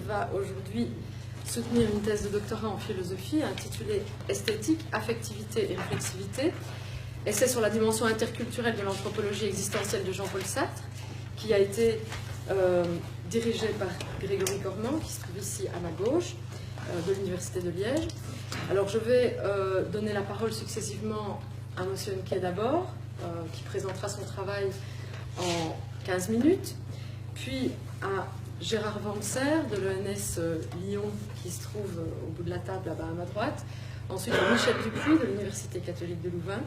va aujourd'hui soutenir une thèse de doctorat en philosophie intitulée « Esthétique, affectivité et réflexivité », essai sur la dimension interculturelle de l'anthropologie existentielle de Jean-Paul Sartre, qui a été dirigé par Grégory Cormand, qui se trouve ici à ma gauche, de l'Université de Liège. Alors je vais donner la parole successivement à M. Henke d'abord, qui présentera son travail en 15 minutes, puis à Gérard Vanser de l'ENS Lyon, qui se trouve au bout de la table là-bas à ma droite, ensuite à Michel Dupuis de l'Université catholique de Louvain,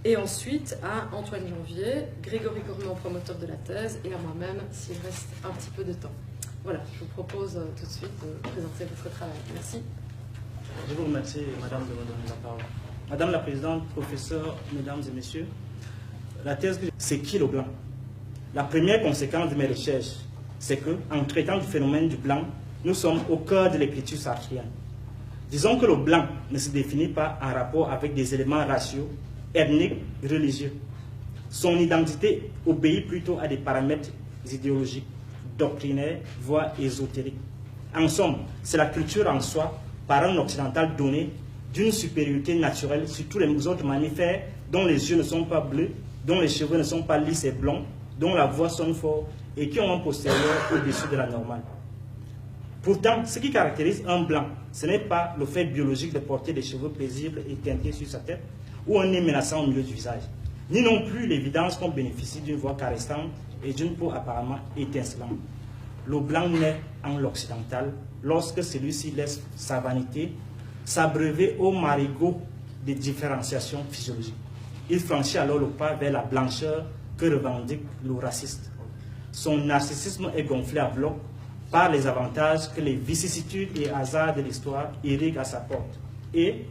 et ensuite à Antoine Janvier, Grégory Cormand, promoteur de la thèse, et à moi-même s'il reste un petit peu de temps. Voilà, je vous propose tout de suite de présenter votre travail. Merci. Je vous remercie, Madame, de me donner la parole. Madame la Présidente, professeurs, Mesdames et Messieurs, la thèse, c'est qui le blanc? La première conséquence de mes recherches, c'est qu'en traitant du phénomène du blanc, nous sommes au cœur de l'écriture sartrienne. Disons que le blanc ne se définit pas en rapport avec des éléments raciaux, ethniques, religieux. Son identité obéit plutôt à des paramètres idéologiques, doctrinaires, voire ésotériques. En somme, c'est la culture en soi, par un occidental donné, d'une supériorité naturelle sur tous les autres mammifères dont les yeux ne sont pas bleus, dont les cheveux ne sont pas lisses et blonds, dont la voix sonne fort et qui ont un postérieur au-dessus de la normale. Pourtant, ce qui caractérise un blanc, ce n'est pas le fait biologique de porter des cheveux paisibles et teintés sur sa tête ou un nez menaçant au milieu du visage, ni non plus l'évidence qu'on bénéficie d'une voix caressante et d'une peau apparemment étincelante. Le blanc naît en l'occidental lorsque celui-ci laisse sa vanité s'abreuver au marigot des différenciations physiologiques. Il franchit alors le pas vers la blancheur que revendique le raciste. Son narcissisme est gonflé à bloc par les avantages que les vicissitudes et hasards de l'histoire irriguent à sa porte. Et,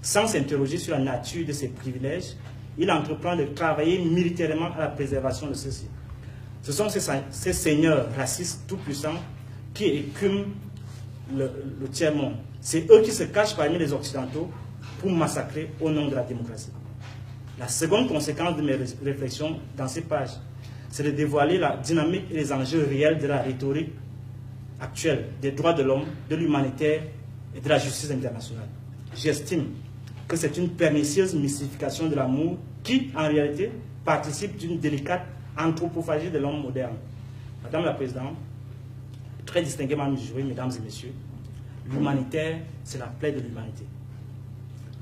sans s'interroger sur la nature de ses privilèges, il entreprend de travailler militairement à la préservation de ceux-ci. Ce sont ces seigneurs racistes tout-puissants qui écument le tiers-monde. C'est eux qui se cachent parmi les Occidentaux pour massacrer au nom de la démocratie. La seconde conséquence de mes réflexions dans ces pages, c'est de dévoiler la dynamique et les enjeux réels de la rhétorique actuelle des droits de l'homme, de l'humanitaire et de la justice internationale. J'estime que c'est une pernicieuse mystification de l'amour qui, en réalité, participe d'une délicate anthropophagie de l'homme moderne. Madame la Présidente, très distinguément juré, Mesdames et Messieurs, l'humanitaire, c'est la plaie de l'humanité.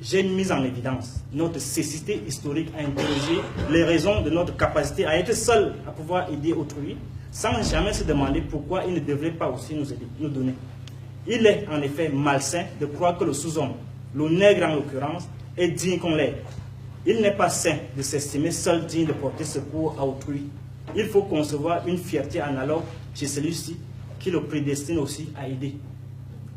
J'ai mis en évidence notre cécité historique à interroger les raisons de notre capacité à être seul à pouvoir aider autrui, sans jamais se demander pourquoi il ne devrait pas aussi nous aider, nous donner. Il est en effet malsain de croire que le sous-homme, le nègre en l'occurrence, est digne qu'on l'aide. Il n'est pas sain de s'estimer seul digne de porter secours à autrui. Il faut concevoir une fierté analogue chez celui-ci qui le prédestine aussi à aider.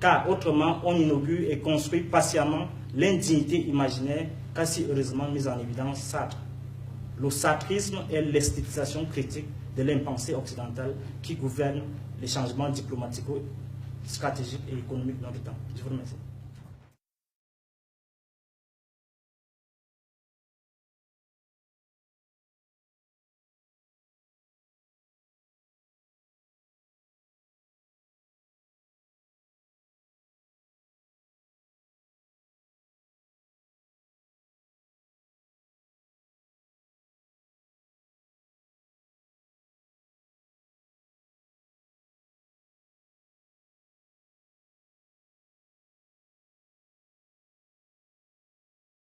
Car autrement, on inaugure et construit patiemment l'indignité imaginaire qu'a si heureusement mise en évidence Sartre. Le sartrisme est l'esthétisation critique de l'impensée occidentale qui gouverne les changements diplomatiques, stratégiques et économiques de notre temps. Je vous remercie.